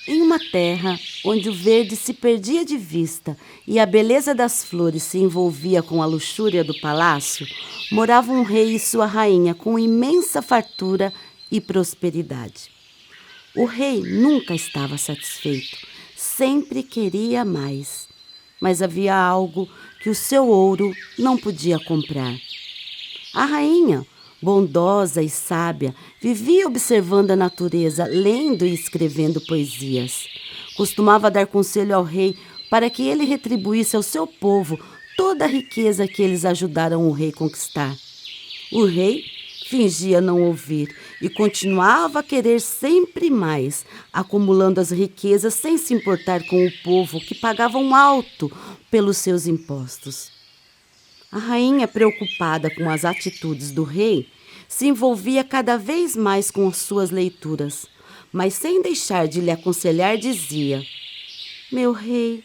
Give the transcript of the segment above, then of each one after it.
Em uma terra onde o verde se perdia de vista e a beleza das flores se envolvia com a luxúria do palácio, morava um rei e sua rainha com imensa fartura e prosperidade. O rei nunca estava satisfeito, sempre queria mais. Mas havia algo que o seu ouro não podia comprar. A rainha, bondosa e sábia, vivia observando a natureza, lendo e escrevendo poesias. Costumava dar conselho ao rei para que ele retribuísse ao seu povo toda a riqueza que eles ajudaram o rei conquistar. O rei fingia não ouvir e continuava a querer sempre mais, acumulando as riquezas sem se importar com o povo que pagava um alto pelos seus impostos. A rainha, preocupada com as atitudes do rei, se envolvia cada vez mais com as suas leituras, mas sem deixar de lhe aconselhar dizia: Meu rei,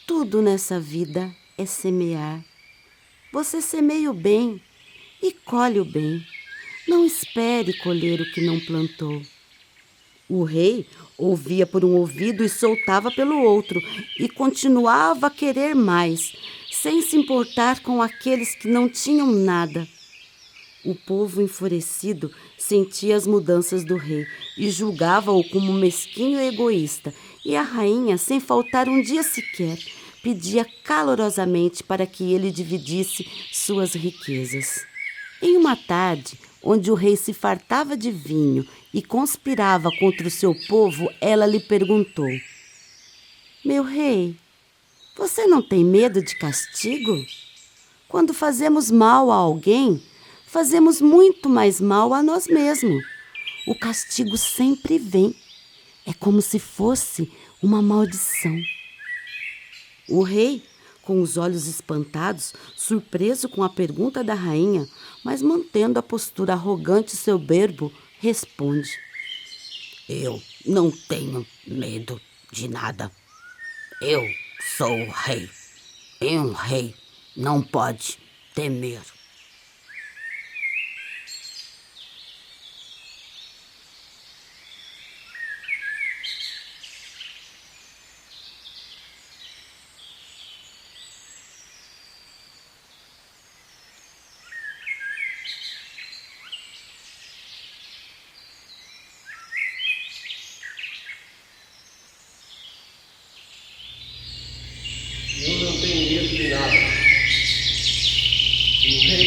tudo nessa vida é semear. Você semeia o bem e colhe o bem. Não espere colher o que não plantou. O rei ouvia por um ouvido e soltava pelo outro, e continuava a querer mais, sem se importar com aqueles que não tinham nada. O povo enfurecido sentia as mudanças do rei e julgava-o como mesquinho e egoísta, e a rainha, sem faltar um dia sequer, pedia calorosamente para que ele dividisse suas riquezas. Em uma tarde, onde o rei se fartava de vinho e conspirava contra o seu povo, ela lhe perguntou: Meu rei, você não tem medo de castigo? Quando fazemos mal a alguém, fazemos muito mais mal a nós mesmos. O castigo sempre vem. É como se fosse uma maldição. O rei, com os olhos espantados, surpreso com a pergunta da rainha, mas mantendo a postura arrogante e soberbo, responde: Eu não tenho medo de nada. Eu sou o rei. E um rei não pode temer. Eu não tenho medo de nada. O rei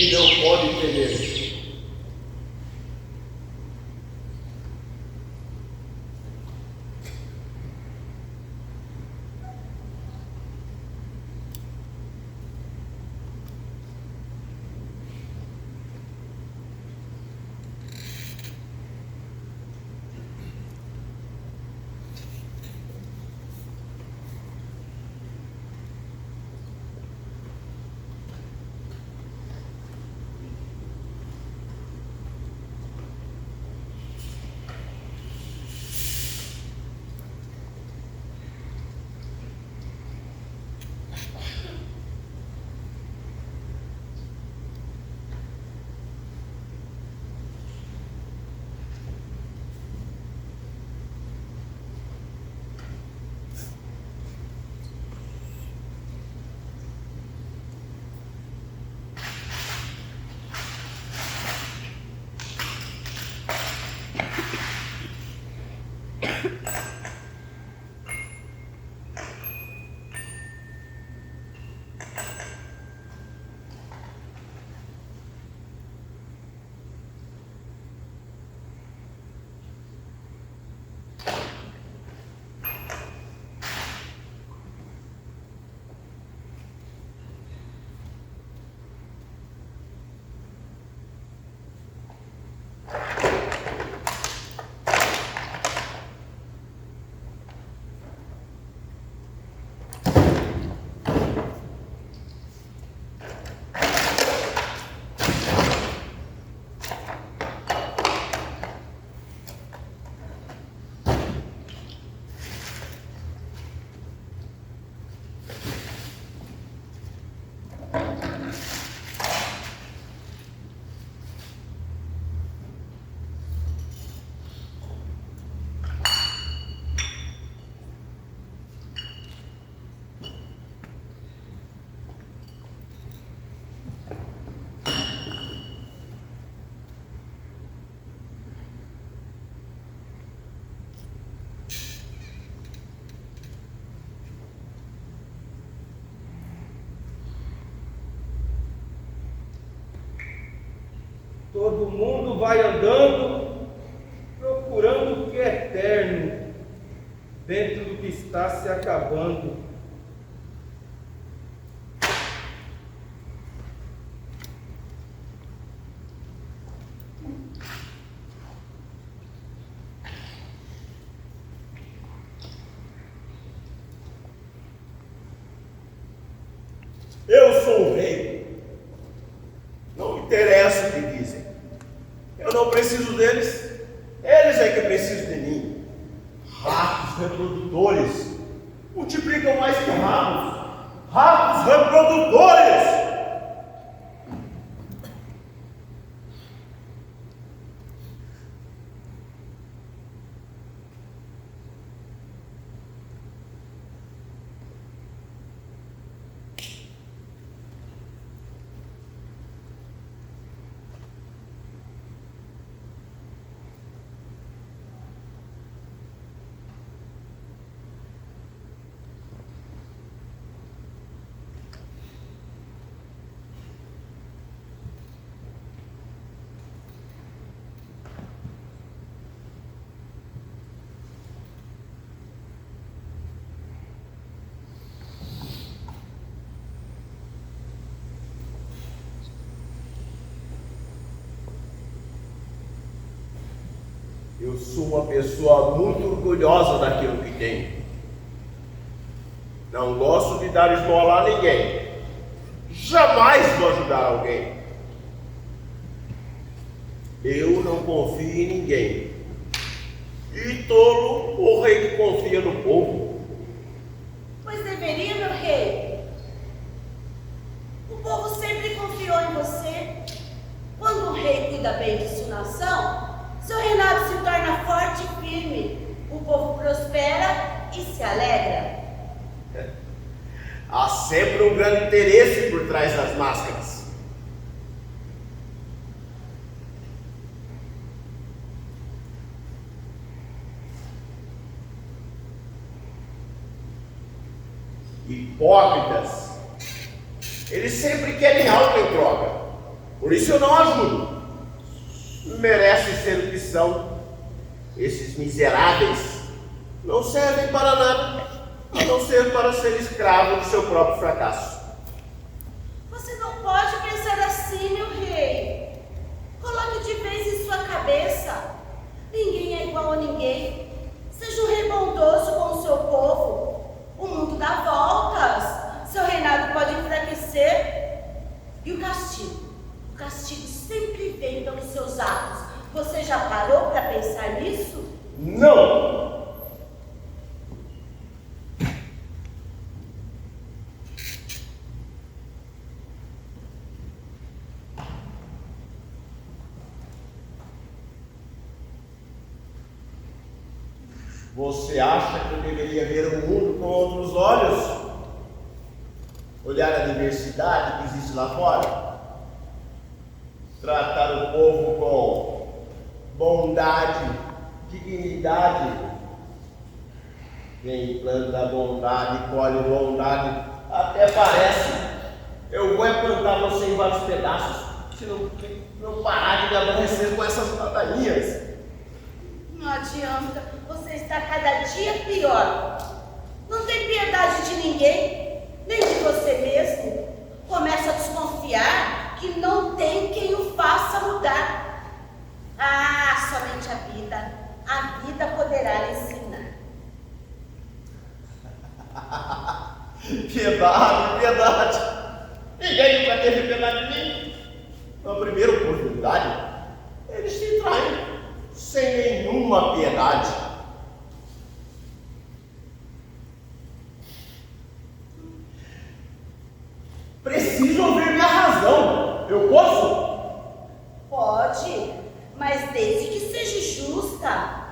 Todo mundo vai andando, procurando o que é eterno, dentro do que está se acabando. Eu sou o rei. Não me interessa o que dizem. Eu não preciso deles. Eles é que precisam de mim. Ratos reprodutores multiplicam mais que ratos. Ratos reprodutores! Eu sou uma pessoa muito orgulhosa daquilo que tenho. Não gosto de dar esmola a ninguém. Jamais vou ajudar alguém. Eu não confio em ninguém. E tolo o rei que confia no povo. Pois deveria, meu rei. O povo sempre confiou em você. Quando o rei cuida bem de sua nação, seu reinado se torna forte e firme. O povo prospera e se alegra. Há sempre um grande interesse por trás das máscaras. Hipócritas. Eles sempre querem algo em troca. Por isso eu não ajudo. Merecem ser o que são. Esses miseráveis não servem para nada, a não ser para ser escravo do seu próprio fracasso. Você não pode pensar assim, meu rei. Coloque de vez em sua cabeça. Ninguém é igual a ninguém. Seja um rei bondoso com o seu povo. O mundo dá voltas. Seu reinado pode enfraquecer. E o castigo? O castigo sempre vem pelos seus atos. Você já parou para pensar nisso? Não! Você acha que eu deveria ver o mundo com outros olhos? Olhar a diversidade que existe lá fora? Tratar o povo com bondade, dignidade. Quem planta bondade, colhe bondade. Até parece. Eu vou plantar você em vários pedaços, se não parar de me aborrecer com essas ladainhas. Não adianta, você está cada dia pior. Não tem piedade de ninguém, nem de você mesmo. Começa a desconfiar que não tem quem o faça mudar. Ah, somente a vida poderá lhe ensinar. Piedade, piedade. Ninguém nunca teve piedade de mim. Na primeira oportunidade, eles se traem sem nenhuma piedade. Preciso ouvir minha razão. Eu posso? Pode, mas desde que seja justa.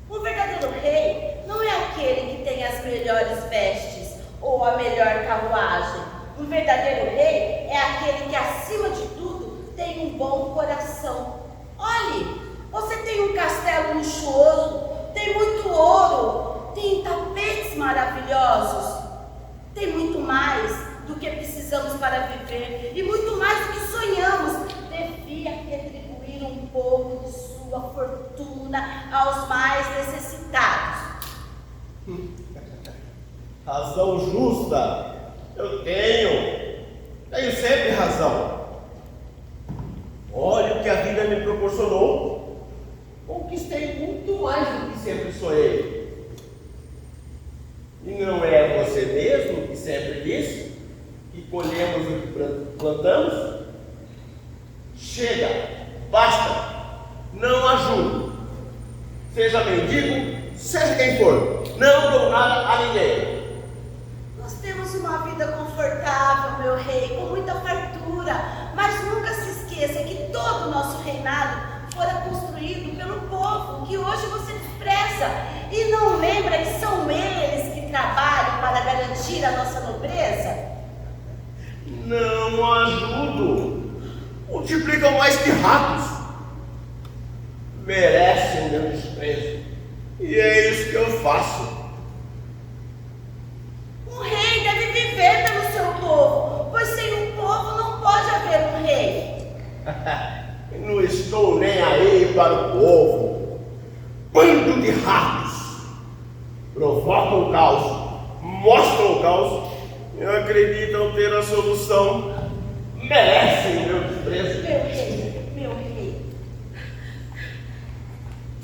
O verdadeiro rei não é aquele que tem as melhores vestes ou a melhor carruagem. Um verdadeiro rei é aquele que, acima de tudo, tem um bom coração. Olhe, você tem um castelo luxuoso, tem muito ouro, tem tapetes maravilhosos, tem muito mais do que precisamos para viver e muito mais do que sonhamos. Devia ter pouco de sua fortuna aos mais necessitados. Razão justa. Eu tenho sempre razão. Olha o que a vida me proporcionou. Conquistei muito mais do que sempre sonhei. E não é você mesmo que sempre disse que colhemos o que plantamos? Chega, basta, não ajudo. Seja mendigo, seja quem for, não dou nada a ninguém. Nós temos uma vida confortável, meu rei, com muita fartura, mas nunca se esqueça que todo o nosso reinado fora construído pelo povo que hoje você despreza. E não lembra que são eles que trabalham para garantir a nossa nobreza? Não ajudo. Multiplicam mais que ratos. Merecem meu desprezo. E é isso que eu faço. Um rei deve viver pelo seu povo, pois sem um povo não pode haver um rei. Não estou nem aí para o povo. Bando de ratos. Provocam o caos, mostram o caos e acreditam ter a solução. Merecem meu desprezo. Meu rei,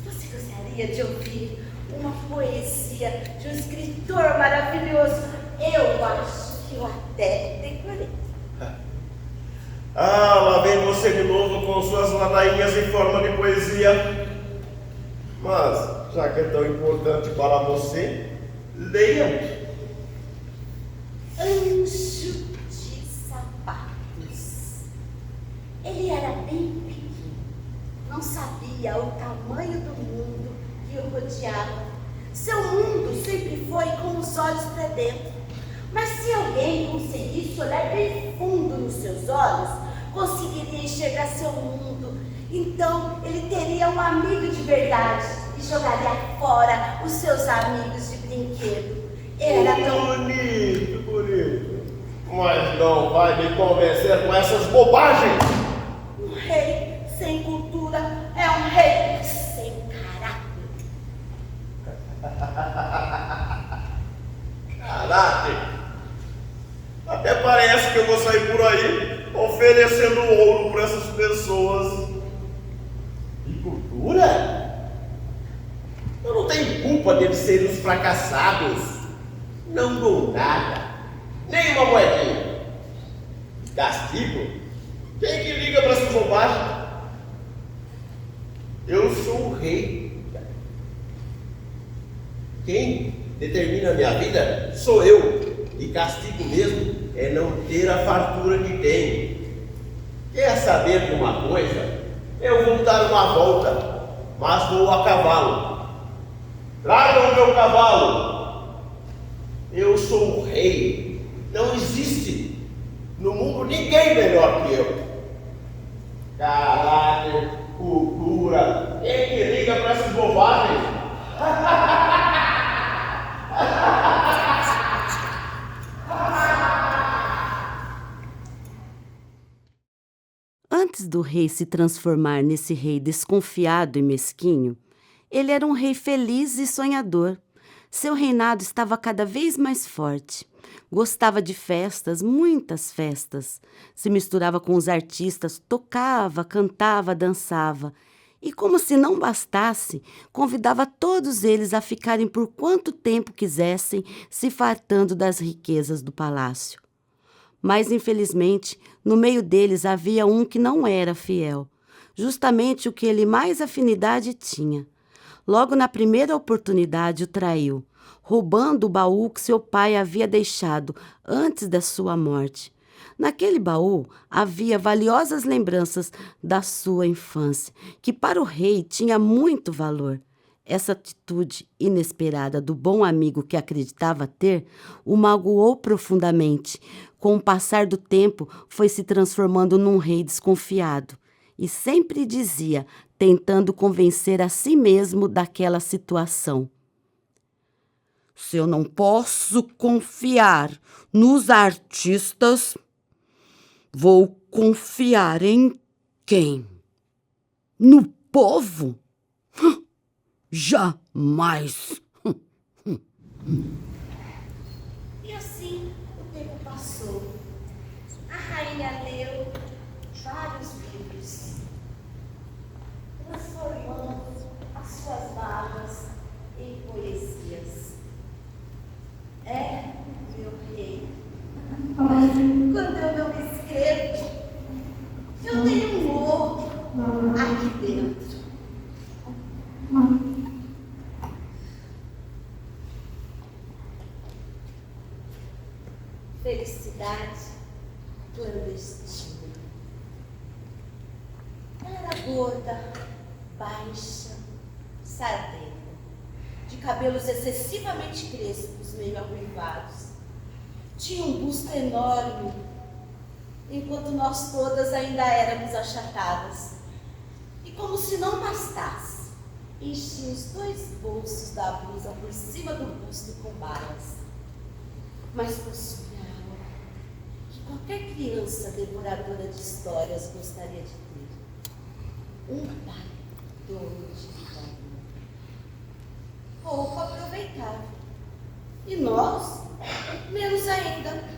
você gostaria de ouvir uma poesia de um escritor maravilhoso? Eu acho que eu até decorei. Ah, lá vem você de novo com suas ladainhas em forma de poesia. Mas, já que é tão importante para você, leia. Anjo de sapatos. Ele era bem pequeno, não sabia o tamanho do mundo que o rodeava. Seu mundo sempre foi com os olhos para dentro. Mas se alguém conseguisse olhar bem fundo nos seus olhos, conseguiria enxergar seu mundo. Então ele teria um amigo de verdade e jogaria fora os seus amigos de brinquedo. Era tão Bonito. Mas não vai me convencer com essas bobagens. um rei sem cultura é um rei sem caráter. Caráter. Até parece que eu vou sair por aí oferecendo ouro para essas pessoas. E cultura? Eu não tenho culpa deles serem os fracassados. Não dou nada, nem uma moedinha. Castigo? Quem que liga para essas bobagens? Eu sou o rei. Quem determina a minha vida sou eu. E castigo mesmo é não ter a fartura que tenho. Quer saber de uma coisa? Eu vou dar uma volta, mas vou a cavalo. Tragam o meu cavalo. Eu sou o rei. Não existe no mundo ninguém melhor que eu. Caráter, cultura. Quem que liga para essas bobagens? Antes do rei se transformar nesse rei desconfiado e mesquinho, ele era um rei feliz e sonhador. Seu reinado estava cada vez mais forte. Gostava de festas, muitas festas. Se misturava com os artistas, tocava, cantava, dançava. E como se não bastasse, convidava todos eles a ficarem por quanto tempo quisessem, se fartando das riquezas do palácio. Mas, infelizmente, no meio deles havia um que não era fiel, justamente o que ele mais afinidade tinha. Logo na primeira oportunidade o traiu, roubando o baú que seu pai havia deixado antes da sua morte. Naquele baú havia valiosas lembranças da sua infância, que para o rei tinha muito valor. Essa atitude inesperada do bom amigo que acreditava ter o magoou profundamente. Com o passar do tempo, foi se transformando num rei desconfiado. E sempre dizia, tentando convencer a si mesmo daquela situação: se eu não posso confiar nos artistas, vou confiar em quem? No povo? Jamais! E assim o tempo passou. A rainha leu vários livros, transformando as suas malas em poesias. É, meu rei, quando eu não escrevo, eu tenho um morro aqui dentro. Felicidade clandestina. Ela era gorda, baixa, sardenta, de cabelos excessivamente crespos, meio arruivados. Tinha um busto enorme, enquanto nós todas ainda éramos achatadas. E como se não bastasse, enchia os 2 bolsos da blusa por cima do busto com balas. Mas possuía algo que qualquer criança devoradora de histórias gostaria de ter. Um pai dono de vitamina. Pouco aproveitável. E nós, menos ainda.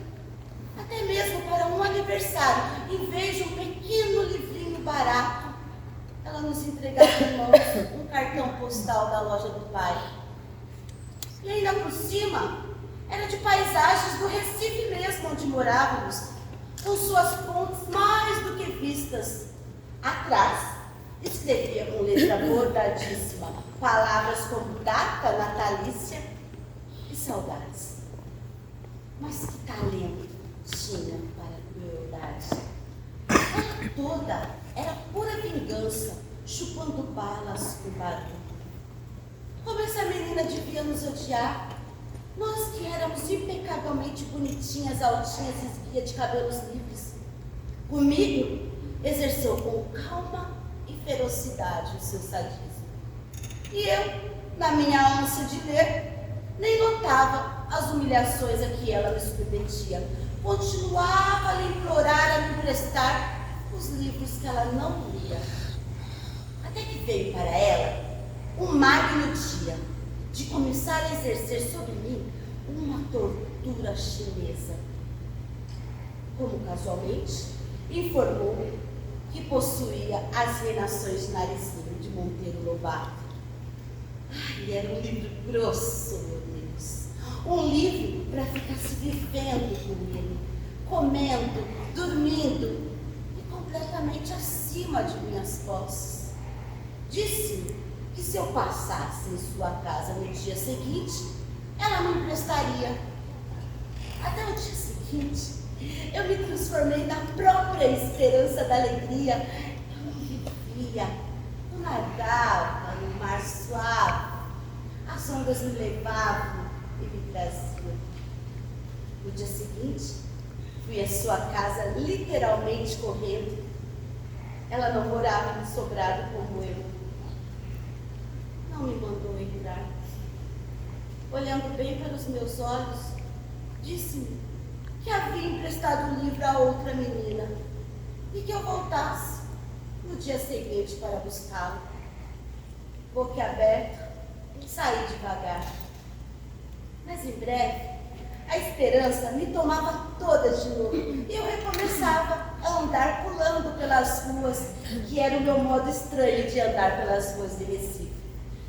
Até mesmo para um aniversário, em vez de um pequeno livrinho barato, ela nos entregava em mãos um cartão postal da loja do pai. E ainda por cima, era de paisagens do Recife mesmo, onde morávamos, com suas pontes mais do que vistas. Atrás, escrevia com letra bordadíssima palavras como data natalícia e saudades. Mas que talento tinha para a crueldade. Ela toda era pura vingança, chupando balas com barulho. Como essa menina devia nos odiar? Nós que éramos impecavelmente bonitinhas, altinhas e esguia de cabelos livres. Comigo, exerceu com calma e ferocidade o seu sadismo. E eu, na minha ânsia de ler, nem notava as humilhações a que ela me submetia. Continuava a lhe implorar a me emprestar os livros que ela não lia. Até que veio para ela um magno dia de começar a exercer sobre mim uma tortura chinesa. Como casualmente informou que possuía as reinações de Narizinho de Monteiro Lobato. Ai, era um livro grosso, meu Deus. Um livro para ficar se vivendo com ele, comendo, dormindo e completamente acima de minhas posses. Disse-me que se eu passasse em sua casa no dia seguinte, ela me emprestaria. Até o dia seguinte, eu me transformei na própria esperança da alegria. Eu não vivia, eu nadava no mar suave, as ondas me levavam e me traziam. No dia seguinte, fui à sua casa literalmente correndo. Ela não morava no sobrado como eu. Não me mandou entrar. Olhando bem pelos meus olhos, disse-me que havia emprestado o livro a outra menina e que eu voltasse no dia seguinte para buscá-lo. Boca aberta, saí devagar. Mas em breve, a esperança me tomava toda de novo e eu recomeçava a andar pulando pelas ruas, que era o meu modo estranho de andar pelas ruas de Recife.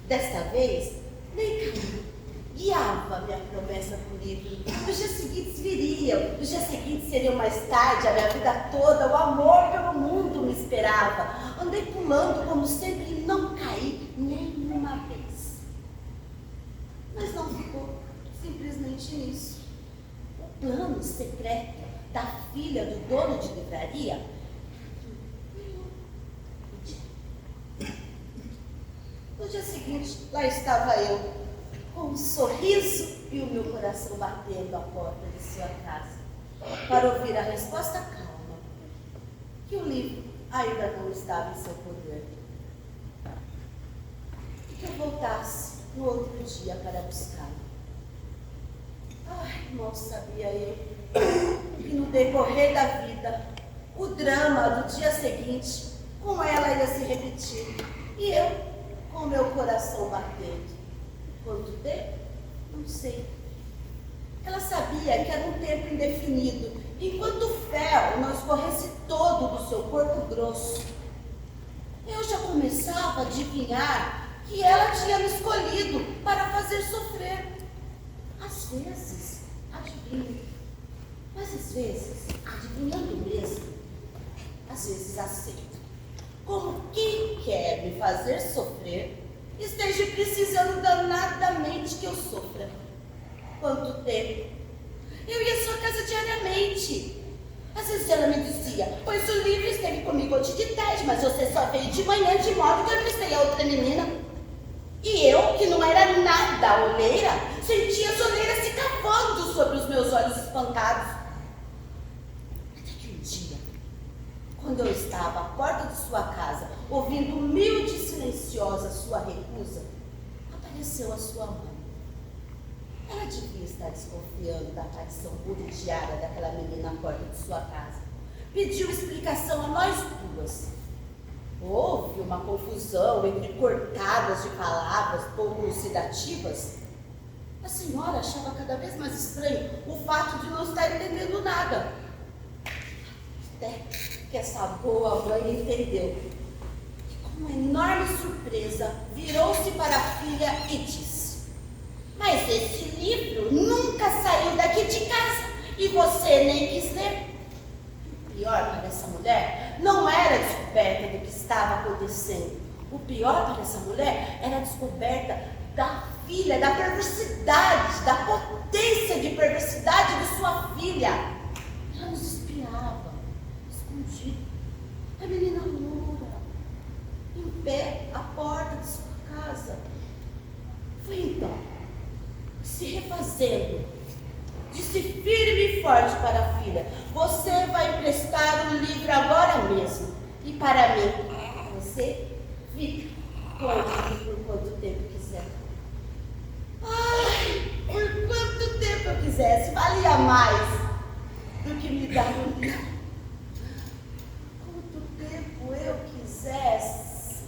Desta vez, nem caminho. Guiava minha promessa por livro. Os dias seguintes viriam, os dias seguintes seriam mais tarde, a minha vida toda, o amor pelo mundo me esperava. Andei pulando como sempre e não caí nenhuma vez. Mas não ficou simplesmente nisso. O plano secreto da filha do dono de livraria. No dia seguinte, lá estava eu, com um sorriso e o meu coração batendo à porta de sua casa, para ouvir a resposta calma, que o livro ainda não estava em seu poder. E que eu voltasse no outro dia para buscá-lo. Ai, mal sabia eu que no decorrer da vida, o drama do dia seguinte com ela ia se repetir. E eu, com meu coração batendo. Quanto tempo? Não sei. Ela sabia que era um tempo indefinido, enquanto o fel não escorresse todo do seu corpo grosso. Eu já começava a adivinhar que ela tinha me escolhido para fazer sofrer. Às vezes, adivinho. Mas às vezes, adivinhando mesmo, às vezes aceito. Como quem quer me fazer sofrer, esteja precisando danadamente que eu sofra. Quanto tempo? Eu ia à sua casa diariamente. Às vezes ela me dizia, pois o livro esteve comigo hoje de tarde, mas você só veio de manhã, de modo que eu emprestei a outra menina. E eu, que não era nada olheira, sentia as olheiras se cavando sobre os meus olhos espantados. Até que um dia, quando eu estava à porta de sua casa, ouvindo humilde e silenciosa sua recusa, apareceu a sua mãe. Ela devia estar desconfiando da aparição budidiara daquela menina à porta de sua casa. Pediu explicação a nós duas. Houve uma confusão entre cortadas de palavras pouco elucidativas. A senhora achava cada vez mais estranho o fato de não estar entendendo nada. Até que essa boa mãe entendeu. E com uma enorme surpresa, virou-se para a filha e disse: mas esse livro nunca saiu daqui de casa e você nem quis ler. O pior para essa mulher não era a descoberta do que estava acontecendo. O pior para essa mulher era a descoberta da filha, da perversidade, da potência de perversidade de sua filha. Ela nos espiava, escondida. A menina loura, em pé, à porta de sua casa. Foi então, se refazendo, disse firme e forte para a filha: você vai emprestar o livro agora mesmo. E para mim, você fica com ele por quanto tempo quiser. Ai, por quanto tempo eu quisesse, valia mais do que me dar um livro. Quanto tempo eu quisesse,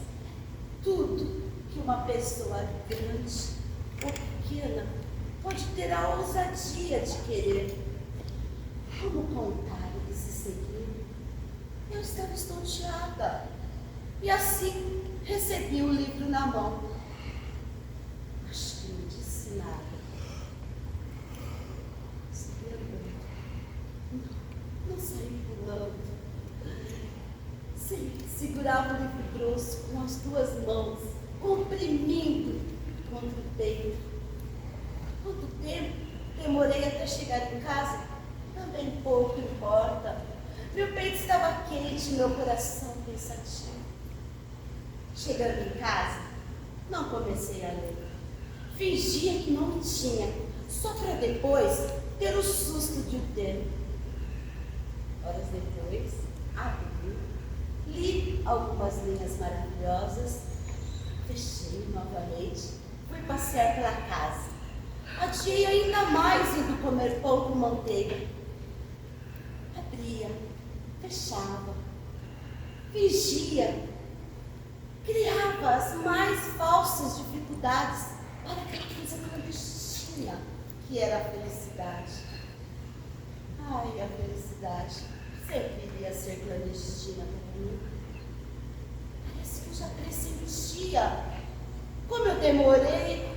tudo que uma pessoa grande ou pequena pode ter a ousadia de querer. Como contar esse segredo? Eu estava estonteada. E assim recebi o livro na mão. Acho que não disse nada. Não saí pulando. Segurava o livro grosso com as duas mãos, comprimindo contra o peito. Quanto tempo demorei até chegar em casa? Também pouco importa. Meu peito estava quente, meu coração pensativo. Chegando em casa, não comecei a ler. Fingia que não tinha, só para depois ter o susto de o ter. Horas depois, abri, li algumas linhas maravilhosas, fechei novamente, fui passear pela casa. Adiei ainda mais indo comer pão com manteiga. Abria, fechava, fingia, criava as mais falsas dificuldades para aquela coisa clandestina que era a felicidade. Ai, a felicidade sempre iria ser clandestina para mim. Parece que eu já pressentia. Como eu demorei.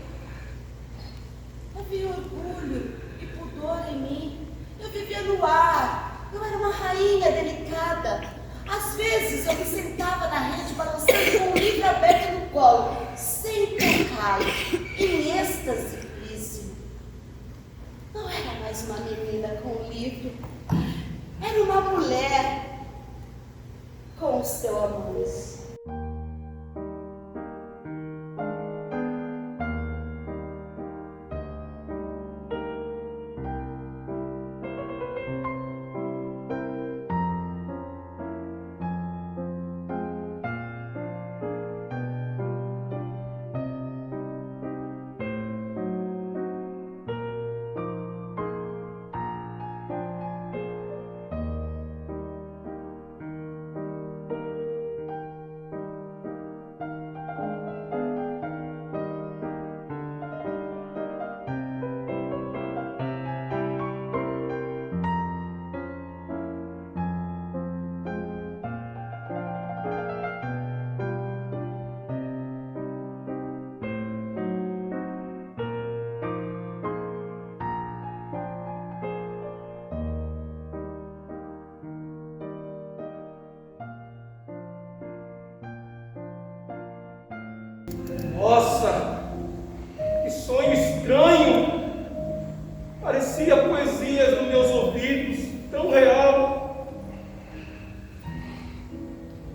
Havia orgulho e pudor em mim. Eu vivia no ar. Eu era uma rainha delicada. Às vezes eu me sentava na rede balançando com o livro aberto no colo, sem tocar, em êxtase prísimo. Não era mais uma menina com um livro. Era uma mulher com o seu amante. sonho estranho. Parecia poesias nos meus ouvidos, tão real.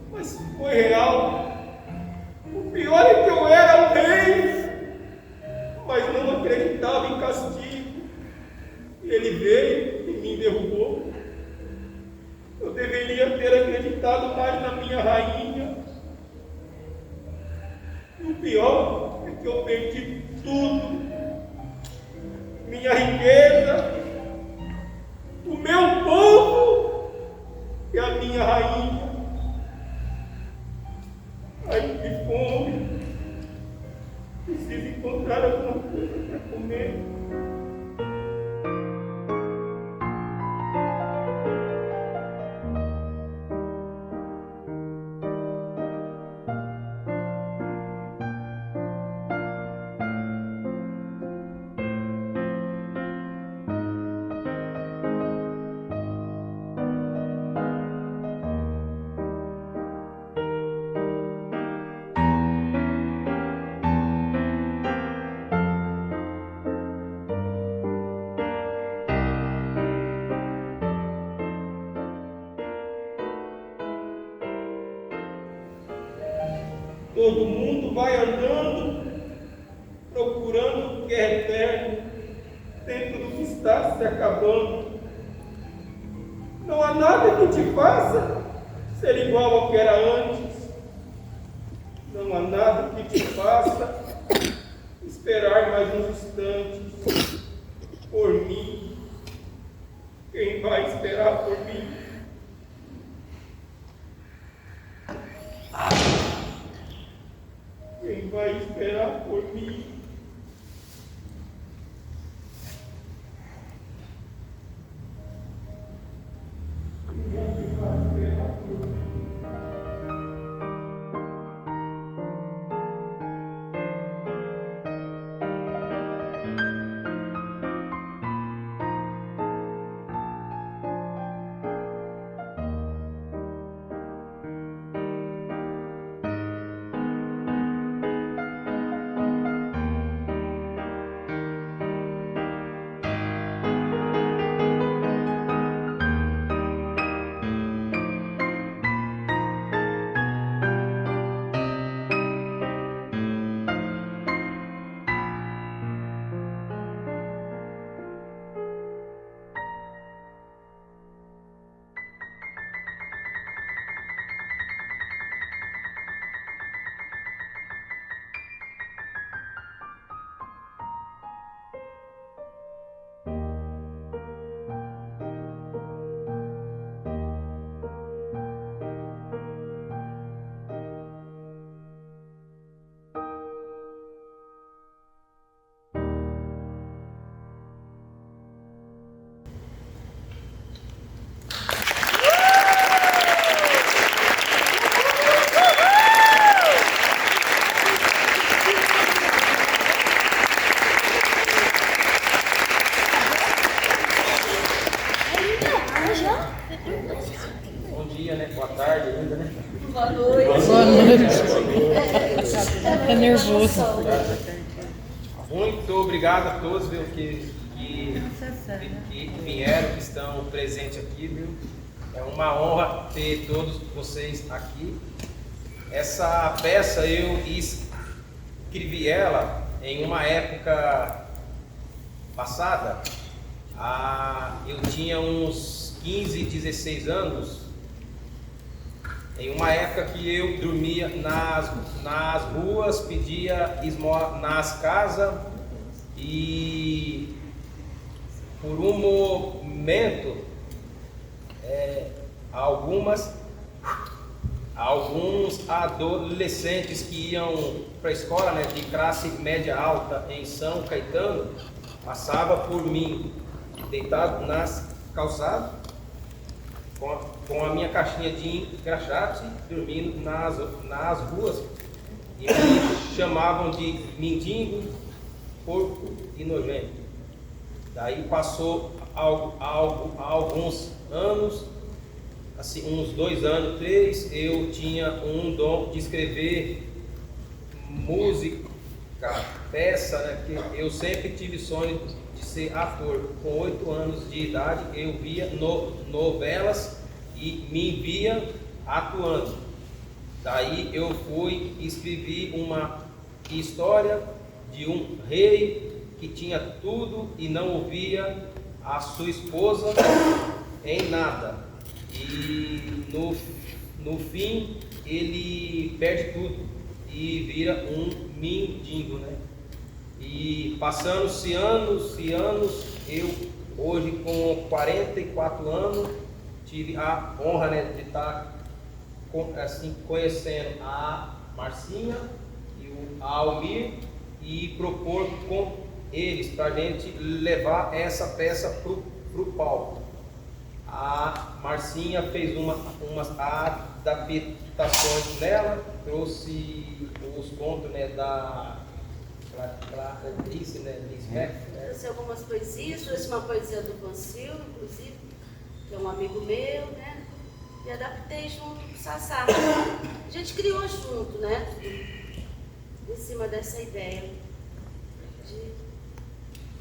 Mas foi real. O pior é que eu era um rei, mas não acreditava em castigo. Ele veio e me derrubou. Eu deveria ter acreditado mais na minha rainha. E o pior é que eu perdi tudo. Minha riqueza, o meu povo e a minha rainha. Ai, que fome. Preciso encontrar alguma coisa para comer. Todo mundo vai andando, procurando o que é eterno, dentro do que está se acabando. Não há nada que te faça ser igual ao que era antes. Não há nada que te faça esperar mais uns instantes por mim. Quem vai esperar por mim? Quem vai esperar por mim? Quem vai esperar por mim? É nervoso. Muito obrigado a todos, viu, que vieram, que estão presentes aqui, viu? É uma honra ter todos vocês aqui. Essa peça eu escrevi ela em uma época passada. Eu tinha uns 15, 16 anos. Em uma época que eu dormia nas ruas, pedia esmola nas casas e por um momento alguns adolescentes que iam para a escola, né, de classe média alta em São Caetano passavam por mim deitado nas calçadas com a minha caixinha de engraxate, dormindo nas ruas, e me chamavam de mendigo, porco e nojento. Daí passou alguns anos, assim, uns 2 anos, 3, eu tinha um dom de escrever música peça, né, que eu sempre tive sonho de ser ator. Com 8 anos de idade eu via novelas e me via atuando. Daí eu fui e escrevi uma história de um rei que tinha tudo e não ouvia a sua esposa em nada. E no fim ele perde tudo e vira um mendigo, né? E passando-se anos e anos, eu hoje com 44 anos tive a honra, né, de estar assim, conhecendo a Marcinha e o Almir e propor com eles para a gente levar essa peça para o palco. A Marcinha fez umas adaptações dela, trouxe os contos, né, da Clarice, né, Trouxe algumas poesias, trouxe uma poesia do Concilio, inclusive, que é um amigo meu, né? E adaptei junto com o Sassá. A gente criou junto, né? Em cima dessa ideia de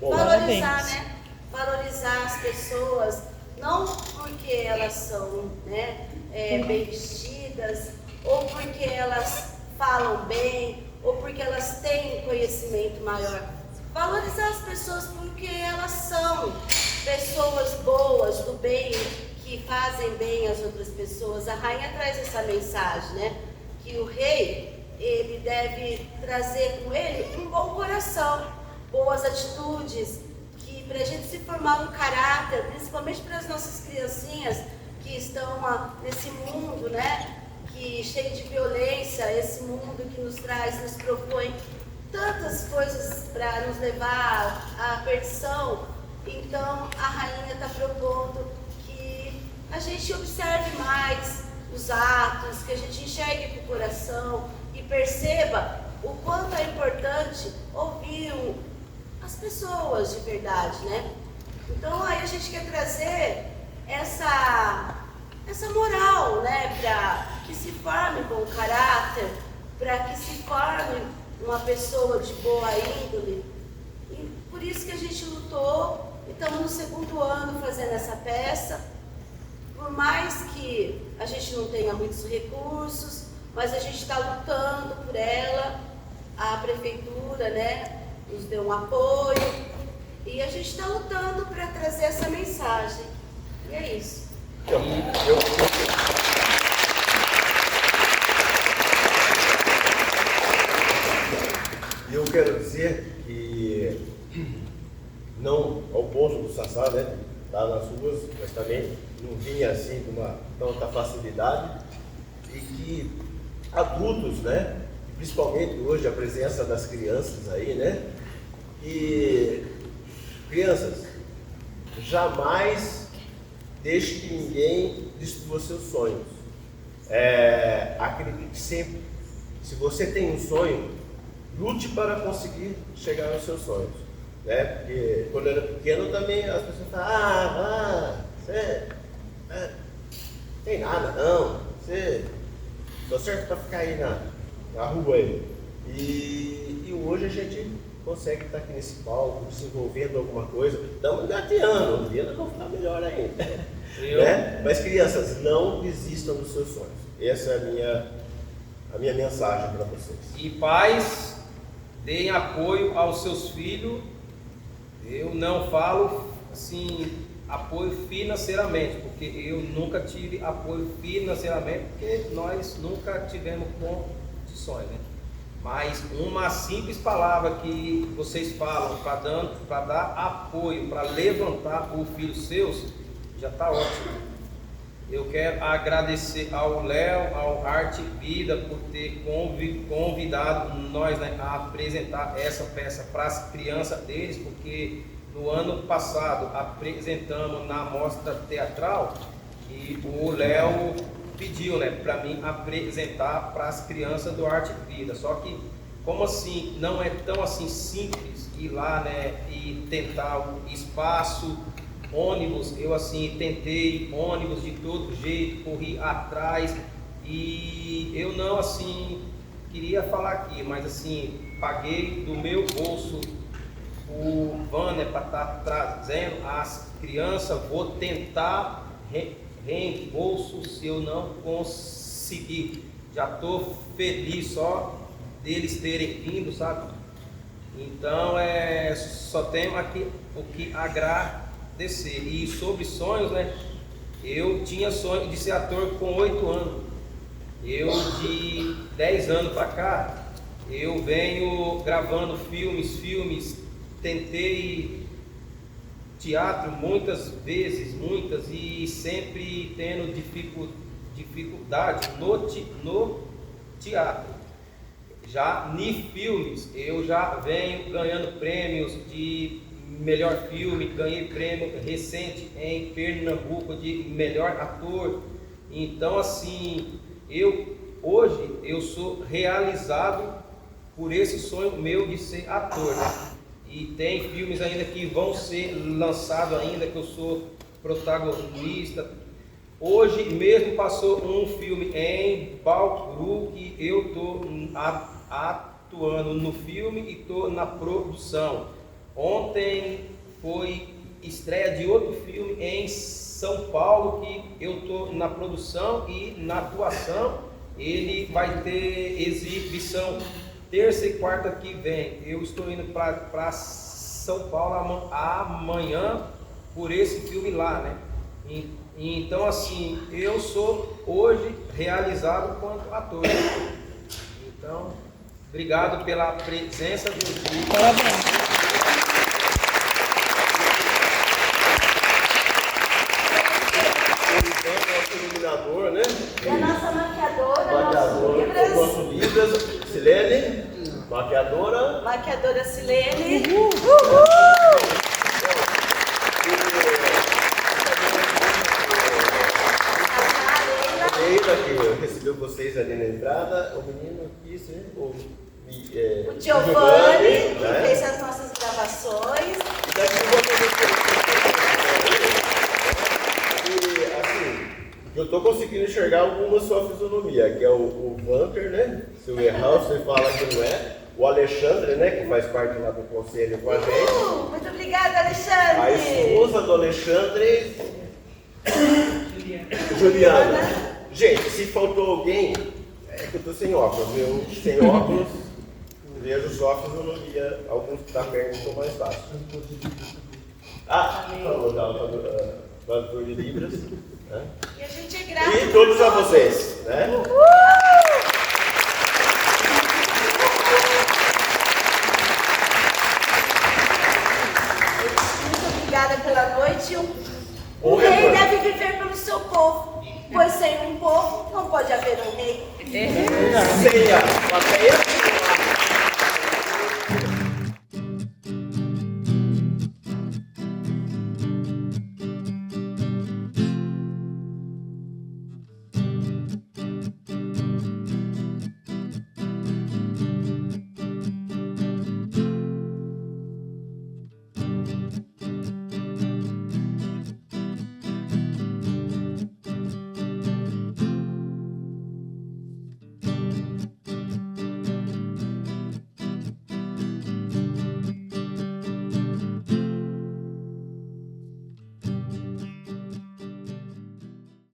valorizar, né? Valorizar as pessoas, não porque elas são, né, bem vestidas, ou porque elas falam bem, ou porque elas têm um conhecimento maior. Valorizar as pessoas porque elas são pessoas boas, do bem, que fazem bem às outras pessoas. A rainha traz essa mensagem, né? Que o rei, ele deve trazer com ele um bom coração, boas atitudes, que para a gente se formar um caráter, principalmente para as nossas criancinhas que estão nesse mundo, né? Que cheio de violência, esse mundo que nos traz, nos propõe tantas coisas para nos levar à perdição. Então a rainha está propondo que a gente observe mais os atos, que a gente enxergue com o coração e perceba o quanto é importante ouvir as pessoas de verdade, né? Então aí a gente quer trazer essa moral, né, para que se forme bom caráter, para que se forme uma pessoa de boa índole. E por isso que a gente lutou, e estamos no 2º ano fazendo essa peça. Por mais que a gente não tenha muitos recursos, mas a gente está lutando por ela. A prefeitura, né, nos deu um apoio e a gente está lutando para trazer essa mensagem. E é isso. Eu quero dizer que, não ao ponto do Sassá, né, tá nas ruas, mas também não vinha assim com uma tanta facilidade, e que adultos, né, principalmente hoje a presença das crianças aí, né, e crianças, jamais deixe que ninguém destrua seus sonhos. Acredite sempre. Se você tem um sonho, lute para conseguir chegar aos seus sonhos, né? Porque quando eu era pequeno também as pessoas falavam, você tem nada não, você só serve para ficar aí na rua aí. E hoje a gente consegue estar aqui nesse palco, desenvolvendo alguma coisa, estamos engateando, um dia nós vamos ficar melhor ainda. Né? Mas crianças, não desistam dos seus sonhos. Essa é a minha mensagem para vocês. E pais, deem apoio aos seus filhos. Eu não falo assim, apoio financeiramente, porque eu nunca tive apoio financeiramente, porque nós nunca tivemos condições, né? Mas uma simples palavra que vocês falam para dar apoio, para levantar o filho seus, já está ótimo. Eu quero agradecer ao Léo, ao Arte Vida, por ter convidado nós, né, a apresentar essa peça para as crianças deles, porque no ano passado apresentamos na mostra teatral e o Léo pediu, né, para mim apresentar para as crianças do Arte Vida. Só que, como assim, não é tão assim simples ir lá, né, e tentar o espaço, ônibus, eu assim tentei ônibus de todo jeito, corri atrás e eu não assim queria falar aqui, mas assim paguei do meu bolso o Vanner para estar trazendo as crianças. Vou tentar reembolso se eu não conseguir. Já estou feliz só deles terem vindo, sabe? Então só tenho aqui o que agradecer. E sobre sonhos, né? Eu tinha sonho de ser ator com 8 anos. Eu de 10 anos para cá, eu venho gravando filmes, tentei teatro muitas vezes, e sempre tendo dificuldade no teatro. Já em filmes, eu já venho ganhando prêmios de melhor filme, ganhei prêmio recente em Pernambuco de melhor ator. Então assim, hoje eu sou realizado por esse sonho meu de ser ator, né? E tem filmes ainda que vão ser lançados ainda, que eu sou protagonista. Hoje mesmo passou um filme em Bauru que eu estou atuando no filme e estou na produção. Ontem foi estreia de outro filme em São Paulo que eu estou na produção e na atuação. Ele vai ter exibição terça e quarta que vem. Eu estou indo para São Paulo amanhã por esse filme lá, né? Então assim, eu sou hoje realizado quanto ator. Então, obrigado pela presença do dia. Parabéns. Iluminador, né? E a nossa maquiadora, Maquiadora, nosso nosso Libras, Silene, maquiadora. Maquiadora Silene. Leila, que recebeu vocês ali na entrada, o menino aqui, o Giovanni, que né? fez as nossas gravações. E assim, eu estou conseguindo enxergar alguma sua fisionomia, que é o Vanker, né? Se eu errar, você fala que não é. O Alexandre, né? Que faz parte lá do conselho com a gente. Muito obrigada, Alexandre. A esposa do Alexandre, Juliana. Gente, se faltou alguém, é que eu estou sem óculos. Eu sem óculos vejo só a fisionomia. Alguns que estão perto são mais fácil. Falou do ator de Libras. Né? E a gente é grato. E todos a vocês, né? Muito obrigada pela noite. O rei retorno. deve viver pelo seu povo, pois sem um povo não pode haver um rei. Sem a plateia.